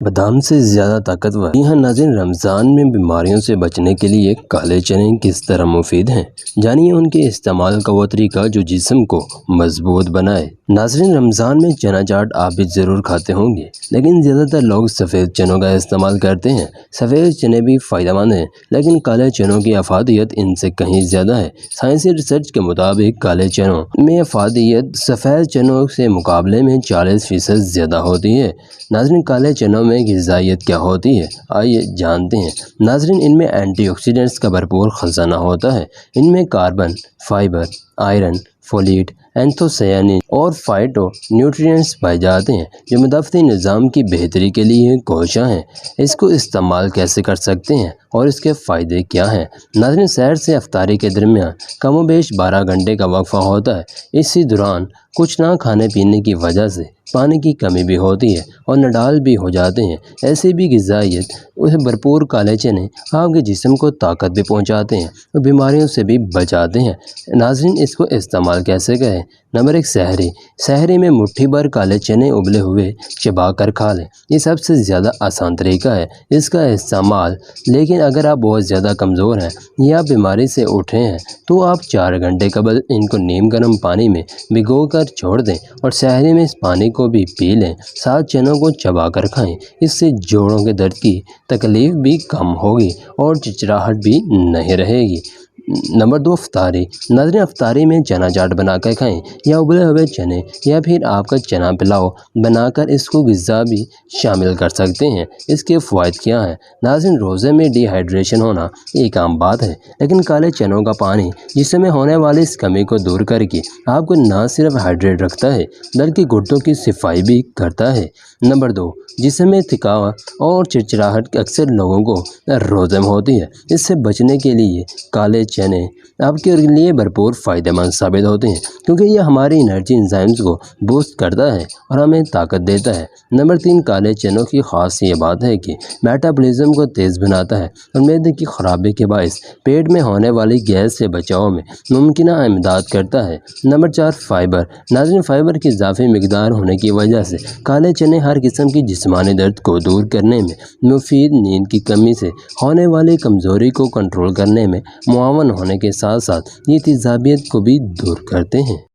بادام سے زیادہ طاقتور۔ جی ہاں ناظرین، رمضان میں بیماریوں سے بچنے کے لیے کالے چنے کس طرح مفید ہیں، جانیے ان کے استعمال کا وہ طریقہ جو جسم کو مضبوط بنائے۔ ناظرین، رمضان میں چنا چاٹ آپ بھی ضرور کھاتے ہوں گے، لیکن زیادہ تر لوگ سفید چنوں کا استعمال کرتے ہیں۔ سفید چنے بھی فائدہ مند ہیں، لیکن کالے چنوں کی افادیت ان سے کہیں زیادہ ہے۔ سائنسی ریسرچ کے مطابق کالے چنوں میں افادیت سفید چنوں سے مقابلے میں 40% زیادہ ہوتی ہے۔ ناظرین، کالے چنوں میں غذائیت کیا ہوتی ہے، آئیے جانتے ہیں۔ ناظرین، ان میں اینٹی آکسیڈنٹس کا بھرپور خزانہ ہوتا ہے۔ ان میں کاربن، فائبر، آئرن، فولیٹ، اینتھوسیانین اور فائٹو نیوٹرینٹس پائے جاتے ہیں جو مدافعتی نظام کی بہتری کے لیے کوشاں ہیں۔ اس کو استعمال کیسے کر سکتے ہیں اور اس کے فائدے کیا ہیں؟ ناظرین، سحر سے افطاری کے درمیان کم و بیش 12 گھنٹے کا وقفہ ہوتا ہے۔ اسی دوران کچھ نہ کھانے پینے کی وجہ سے پانی کی کمی بھی ہوتی ہے اور نڈال بھی ہو جاتے ہیں۔ ایسی بھی غذائیت بھرپور کالے چنے آپ کے جسم کو طاقت بھی پہنچاتے ہیں اور بیماریوں سے بھی بچاتے ہیں۔ ناظرین، اس کو استعمال کیسے کریں؟ نمبر 1، سحری۔ سحری میں مٹھی بھر کالے چنے ابلے ہوئے چبا کر کھا لیں۔ یہ سب سے زیادہ آسان طریقہ ہے اس کا استعمال، لیکن اگر آپ بہت زیادہ کمزور ہیں یا بیماری سے اٹھے ہیں تو آپ 4 گھنٹے قبل ان کو نیم گرم پانی میں بھگو کر چھوڑ دیں اور سحری میں اس پانی کو بھی پی لیں، ساتھ چنوں کو چبا کر کھائیں۔ اس سے جوڑوں کے درد کی تکلیف بھی کم ہوگی اور چچراہٹ بھی نہیں رہے گی۔ نمبر 2، افطاری۔ ناظرین، افطاری میں چنا چاٹ بنا کر کھائیں یا ابلے ہوئے چنے یا پھر آپ کا چنا پلاؤ بنا کر اس کو غذا بھی شامل کر سکتے ہیں۔ اس کے فوائد کیا ہیں؟ ناظرین، روزے میں ڈی ہائیڈریشن ہونا ایک عام بات ہے، لیکن کالے چنوں کا پانی جسم میں ہونے والی اس کمی کو دور کر کے آپ کو نہ صرف ہائیڈریٹ رکھتا ہے بلکہ گردوں کی صفائی بھی کرتا ہے۔ نمبر 2، جسم میں تھکاوٹ اور چرچراہٹ اکثر لوگوں کو روزے میں ہوتی ہے۔ اس سے بچنے کے لیے کالے چنے آپ کے لیے بھرپور فائدہ مند ثابت ہوتے ہیں، کیونکہ یہ ہماری انرجی انزائمز کو بوسٹ کرتا ہے اور ہمیں طاقت دیتا ہے۔ نمبر 3، کالے چنوں کی خاص یہ بات ہے کہ میٹابولزم کو تیز بناتا ہے اور معدے کی خرابی کے باعث پیٹ میں ہونے والی گیس سے بچاؤ میں ممکنہ امداد کرتا ہے۔ Number 4، fibre. ناظرین، فائبر کی اضافی مقدار ہونے کی وجہ سے کالے چنے ہر قسم کی جسمانی درد کو دور کرنے میں مفید، نیند کی کمی سے ہونے والی کمزوری کو کنٹرول کرنے میں معاون ہونے کے ساتھ ساتھ یہ تیزابیت کو بھی دور کرتے ہیں۔